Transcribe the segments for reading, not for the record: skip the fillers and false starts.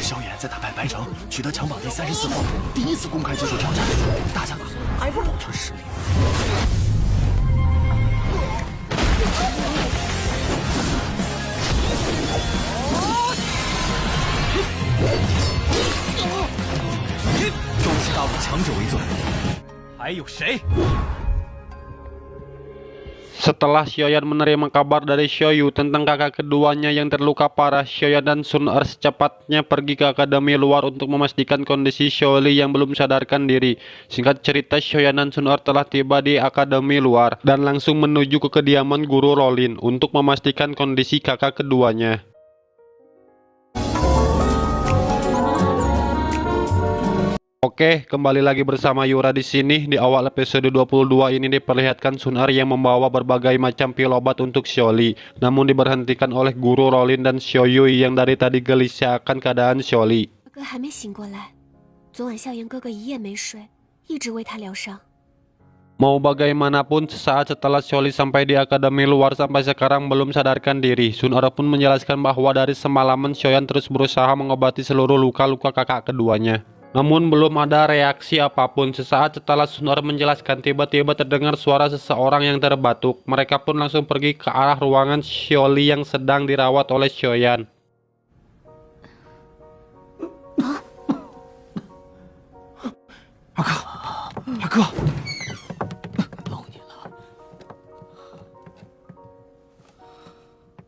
萧炎在打败白城，取得强榜第34后，第一次公开接受挑战，大家还不保存实力。中期大陆强者为尊，还有谁？ Setelah Xiaoyan menerima kabar dari Xiaoyu tentang kakak keduanya yang terluka parah, Xiaoyan dan Sun Er secepatnya pergi ke akademi luar untuk memastikan kondisi Xiaoli yang belum sadarkan diri. Singkat cerita, Xiaoyan dan Sun Er telah tiba di akademi luar dan langsung menuju ke kediaman Guru Rolin untuk memastikan kondisi kakak keduanya. Oke, kembali lagi bersama Yura di sini. Di awal episode 22 ini diperlihatkan Sun Er yang membawa berbagai macam pil obat untuk Xiaoli, namun diberhentikan oleh Guru Rolin dan Xiaoyu yang dari tadi gelisah akan keadaan Xiaoli. Mau bagaimanapun, sesaat setelah Xiaoli sampai di akademi luar sampai sekarang belum sadarkan diri. Sun Er pun menjelaskan bahwa dari semalaman Xiaoyan terus berusaha mengobati seluruh luka-luka kakak keduanya. Namun belum ada reaksi apapun. Sesaat setelah Sun Er menjelaskan, tiba-tiba terdengar suara seseorang yang terbatuk. Mereka pun langsung pergi ke arah ruangan Xiaoli yang sedang dirawat oleh Xiaoyan. Aka.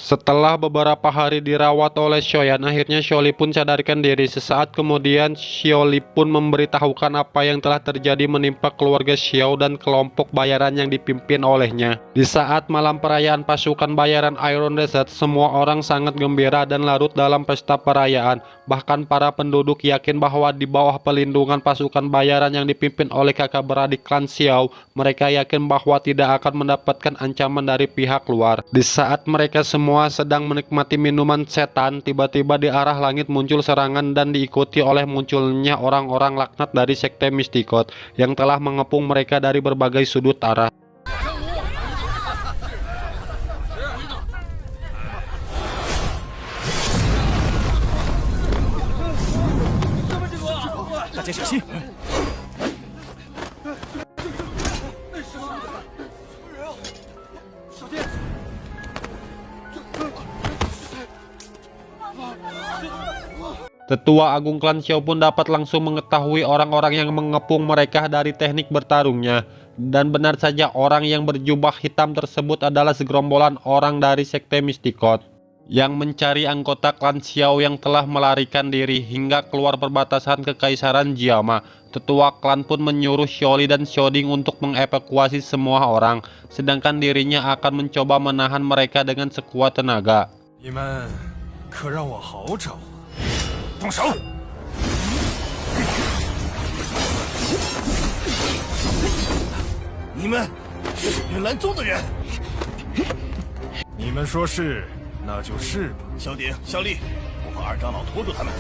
Setelah beberapa hari dirawat oleh Xiaoyan, akhirnya Xiaoli pun sadarkan diri. Sesaat kemudian, Xiaoli pun memberitahukan apa yang telah terjadi menimpa keluarga Xiao dan kelompok bayaran yang dipimpin olehnya. Di saat malam perayaan pasukan bayaran Iron Desert, semua orang sangat gembira dan larut dalam pesta perayaan. Bahkan para penduduk yakin bahwa di bawah pelindungan pasukan bayaran yang dipimpin oleh kakak beradik klan Xiao, mereka yakin bahwa tidak akan mendapatkan ancaman dari pihak luar. Di saat mereka semua sedang menikmati minuman setan, tiba-tiba di arah langit muncul serangan dan diikuti oleh munculnya orang-orang laknat dari sekte Mistikot yang telah mengepung mereka dari berbagai sudut arah. Tetua Agung klan Xiao pun dapat langsung mengetahui orang-orang yang mengepung mereka dari teknik bertarungnya. Dan benar saja, orang yang berjubah hitam tersebut adalah segerombolan orang dari sekte Mistikot yang mencari anggota klan Xiao yang telah melarikan diri hingga keluar perbatasan kekaisaran Jiama. Tetua klan pun menyuruh Xiaoli dan Xiaoding untuk mengevakuasi semua orang, sedangkan dirinya akan mencoba menahan mereka dengan sekuat tenaga. 动手！你们是云岚宗的人？你们说是，那就是吧。萧鼎、萧厉，我和二长老拖住他们，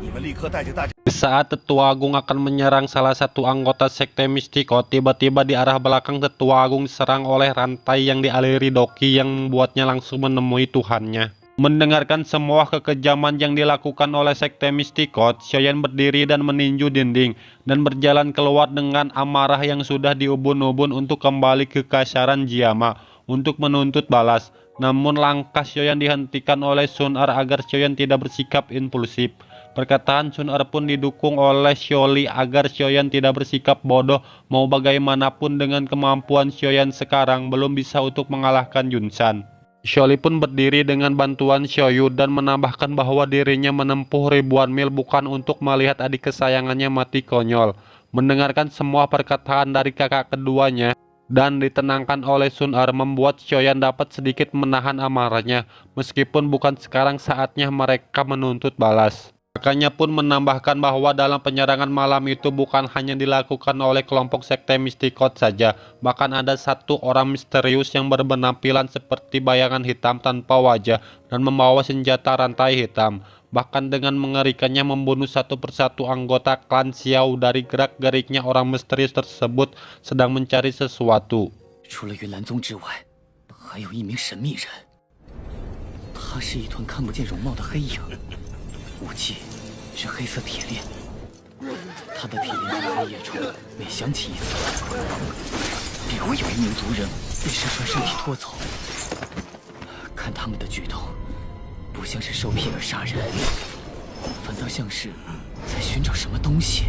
你们立刻带着大家。 Saat Tetua Agung akan menyerang salah satu anggota sekte Mistikot, tiba-tiba di arah belakang Tetua Agung diserang oleh rantai yang dialiri Doki yang membuatnya langsung menemui Tuhannya. Mendengarkan semua kekejaman yang dilakukan oleh sekte Mistikot, Xiaoyan berdiri dan meninju dinding dan berjalan keluar dengan amarah yang sudah diubun-ubun untuk kembali ke kekaisaran Jiama untuk menuntut balas. Namun langkah Xiaoyan dihentikan oleh Sun Er agar Xiaoyan tidak bersikap impulsif. Perkataan Sun Er pun didukung oleh Xiaoli agar Xiaoyan tidak bersikap bodoh. Mau bagaimanapun dengan kemampuan Xiaoyan sekarang belum bisa untuk mengalahkan Yun Shan. Xiaoli pun berdiri dengan bantuan Xiaoyu dan menambahkan bahwa dirinya menempuh ribuan mil bukan untuk melihat adik kesayangannya mati konyol. Mendengarkan semua perkataan dari kakak keduanya dan ditenangkan oleh Sun Er membuat Xiaoyan dapat sedikit menahan amarahnya, meskipun bukan sekarang saatnya mereka menuntut balas. Kakaknya pun menambahkan bahwa dalam penyerangan malam itu bukan hanya dilakukan oleh kelompok sekte Mistikot saja, bahkan ada satu orang misterius yang berpenampilan seperti bayangan hitam tanpa wajah dan membawa senjata rantai hitam. Bahkan dengan mengerikannya membunuh satu persatu anggota klan Xiao dari gerak-geriknya orang misterius tersebut sedang mencari sesuatu. 除了云岚宗之外，还有一名神秘人，他是一团看不见容貌的黑影。武器是黑色铁链，他的铁链在黑夜中每响起一次，便会有一名族人被失传身体拖走。看他们的举动，不像是受骗而杀人，反倒像是在寻找什么东西。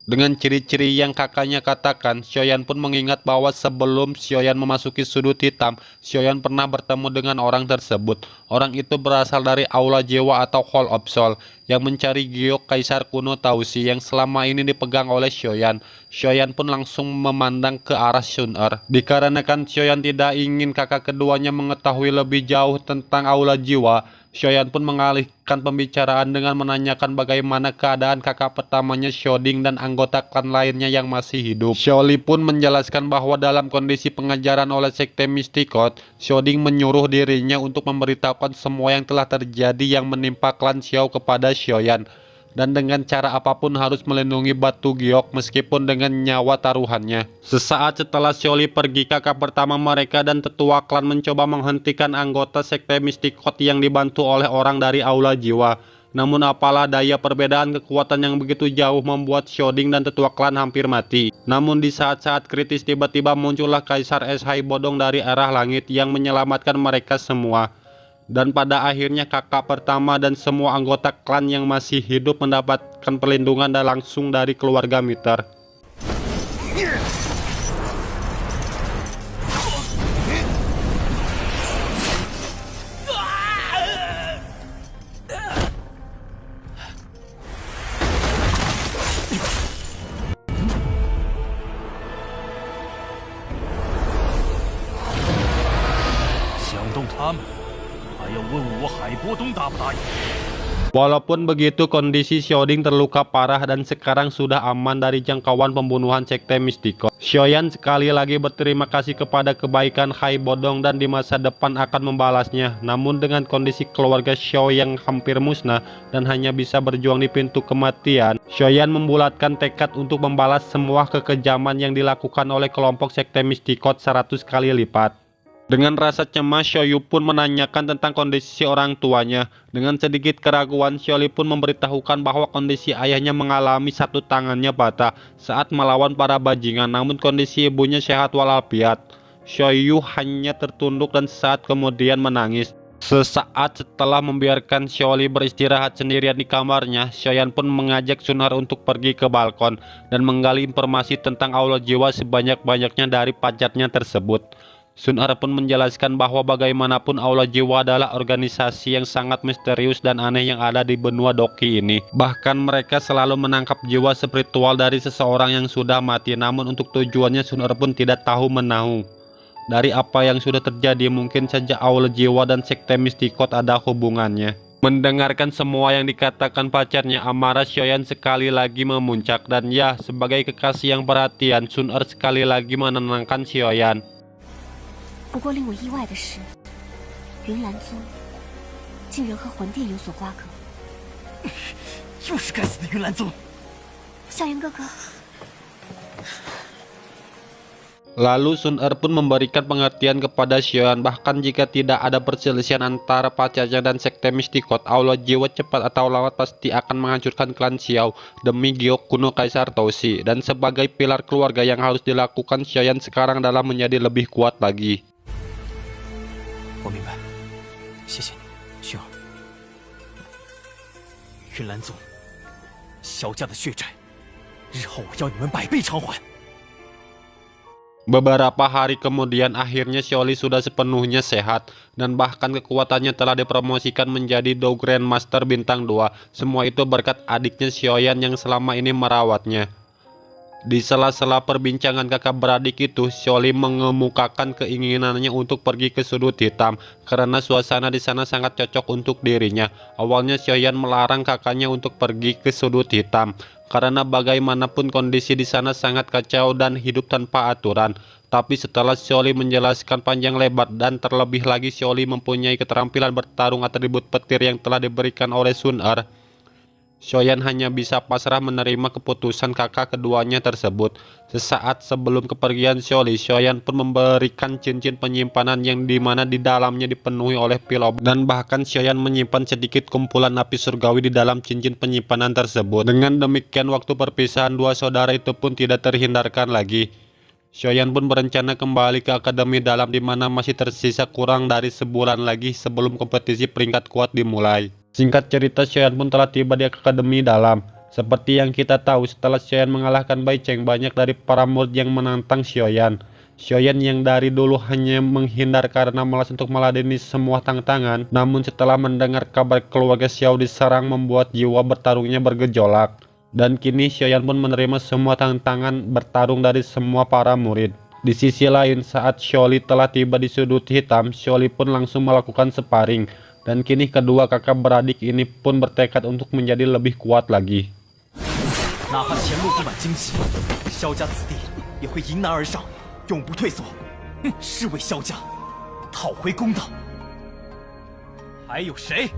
Dengan ciri-ciri yang kakaknya katakan, Xiaoyan pun mengingat bahwa sebelum Xiaoyan memasuki sudut hitam, Xiaoyan pernah bertemu dengan orang tersebut. Orang itu berasal dari Aula Jiwa atau Hall of Soul, yang mencari giok kaisar kuno Tausi yang selama ini dipegang oleh Xiaoyan. Xiaoyan pun langsung memandang ke arah Sun Er. Dikarenakan Xiaoyan tidak ingin kakak keduanya mengetahui lebih jauh tentang Aula Jiwa, Xiaoyan pun mengalihkan pembicaraan dengan menanyakan bagaimana keadaan kakak pertamanya Xiaoding dan anggota klan lainnya yang masih hidup. Xiaoli pun menjelaskan bahwa dalam kondisi pengejaran oleh Sekte Mistikot, Xiaoding menyuruh dirinya untuk memberitahukan semua yang telah terjadi yang menimpa klan Xiao kepada Xiaoyan. Dan dengan cara apapun harus melindungi batu giok meskipun dengan nyawa taruhannya. Sesaat setelah Xiaoli pergi, kakak pertama mereka dan tetua klan mencoba menghentikan anggota Sekte Mistikot yang dibantu oleh orang dari Aula Jiwa. Namun apalah daya, perbedaan kekuatan yang begitu jauh membuat Xiaoding dan tetua klan hampir mati. Namun di saat-saat kritis tiba-tiba muncullah Kaisar Es Hai Bodong dari arah langit yang menyelamatkan mereka semua. Dan pada akhirnya kakak pertama dan semua anggota klan yang masih hidup mendapatkan perlindungan dan langsung dari keluarga Miter. Walaupun begitu, kondisi Xiaoding terluka parah dan sekarang sudah aman dari jangkauan pembunuhan Sekte Mistikot. Xiaoyan sekali lagi berterima kasih kepada kebaikan Hai Bodong dan di masa depan akan membalasnya. Namun dengan kondisi keluarga Xiao yang hampir musnah dan hanya bisa berjuang di pintu kematian, Xiaoyan membulatkan tekad untuk membalas semua kekejaman yang dilakukan oleh kelompok Sekte Mistikot 100 kali lipat. Dengan rasa cemas, Xiaoyu pun menanyakan tentang kondisi orang tuanya. Dengan sedikit keraguan, Xiaoli pun memberitahukan bahwa kondisi ayahnya mengalami satu tangannya patah saat melawan para bajingan, namun kondisi ibunya sehat walafiat. Xiaoyu hanya tertunduk dan sesaat kemudian menangis. Sesaat setelah membiarkan Xiaoli beristirahat sendirian di kamarnya, Xiaoyan pun mengajak Sun Er untuk pergi ke balkon dan menggali informasi tentang Aula Jiwa sebanyak-banyaknya dari pacarnya tersebut. Sun Er pun menjelaskan bahwa bagaimanapun Aula Jiwa adalah organisasi yang sangat misterius dan aneh yang ada di benua Doki ini. Bahkan mereka selalu menangkap jiwa spiritual dari seseorang yang sudah mati, namun untuk tujuannya Sun Er pun tidak tahu menahu. Dari apa yang sudah terjadi, mungkin saja Aula Jiwa dan Sekte Mistikot ada hubungannya. Mendengarkan semua yang dikatakan pacarnya, amarah Xiaoyan sekali lagi memuncak, dan ya, sebagai kekasih yang perhatian, Sun Er sekali lagi menenangkan Xiaoyan. 不过令我意外的是，云岚宗竟然和魂殿有所瓜葛。又是该死的云岚宗！小云哥哥， Lalu Sun Er pun memberikan pengertian kepada Xiaoyan, bahkan jika tidak ada perselisihan antara pacarnya dan Sekte Mistikot, Aula Jiwa cepat atau lambat pasti akan menghancurkan klan Xiao demi giok kuno Kaisar Tausi. Dan sebagai pilar keluarga yang harus dilakukan, Xiaoyan sekarang adalah menjadi lebih kuat lagi. 我明白，谢谢你，薰儿。云岚宗，萧家的血债，日后我要你们百倍偿还。 Beberapa hari kemudian akhirnya Xiaoli sudah sepenuhnya sehat dan bahkan kekuatannya telah dipromosikan menjadi Do Grandmaster bintang 2. Semua itu berkat adiknya Xiaoyan yang selama ini merawatnya. Di sela-sela perbincangan kakak beradik itu, Xiaoli mengemukakan keinginannya untuk pergi ke sudut hitam karena suasana di sana sangat cocok untuk dirinya. Awalnya Xiaoyan melarang kakaknya untuk pergi ke sudut hitam karena bagaimanapun kondisi di sana sangat kacau dan hidup tanpa aturan. Tapi setelah Xiaoli menjelaskan panjang lebar dan terlebih lagi Xiaoli mempunyai keterampilan bertarung atribut petir yang telah diberikan oleh Sun Er, Xiaoyan hanya bisa pasrah menerima keputusan kakak keduanya tersebut. Sesaat sebelum kepergian Xiaoli, Xiaoyan pun memberikan cincin penyimpanan yang dimana di dalamnya dipenuhi oleh pil obat. Dan bahkan Xiaoyan menyimpan sedikit kumpulan api surgawi di dalam cincin penyimpanan tersebut. Dengan demikian waktu perpisahan dua saudara itu pun tidak terhindarkan lagi. Xiaoyan pun berencana kembali ke akademi dalam dimana masih tersisa kurang dari sebulan lagi sebelum kompetisi peringkat kuat dimulai. Singkat cerita, Xiaoyan pun telah tiba di akademi dalam. Seperti yang kita tahu, setelah Xiaoyan mengalahkan Bai Cheng, banyak dari para murid yang menantang Xiaoyan. Xiaoyan yang dari dulu hanya menghindar karena malas untuk meladeni semua tantangan, namun setelah mendengar kabar keluarga Xiao diserang membuat jiwa bertarungnya bergejolak. Dan kini Xiaoyan pun menerima semua tantangan bertarung dari semua para murid. Di sisi lain, saat Xiaoli telah tiba di sudut hitam, Xiaoli pun langsung melakukan sparring. Dan kini kedua kakak beradik ini pun bertekad untuk menjadi lebih kuat lagi. 哪怕前路布满荆棘，萧家子弟也会迎难而上，永不退缩。是为萧家讨回公道。还有谁？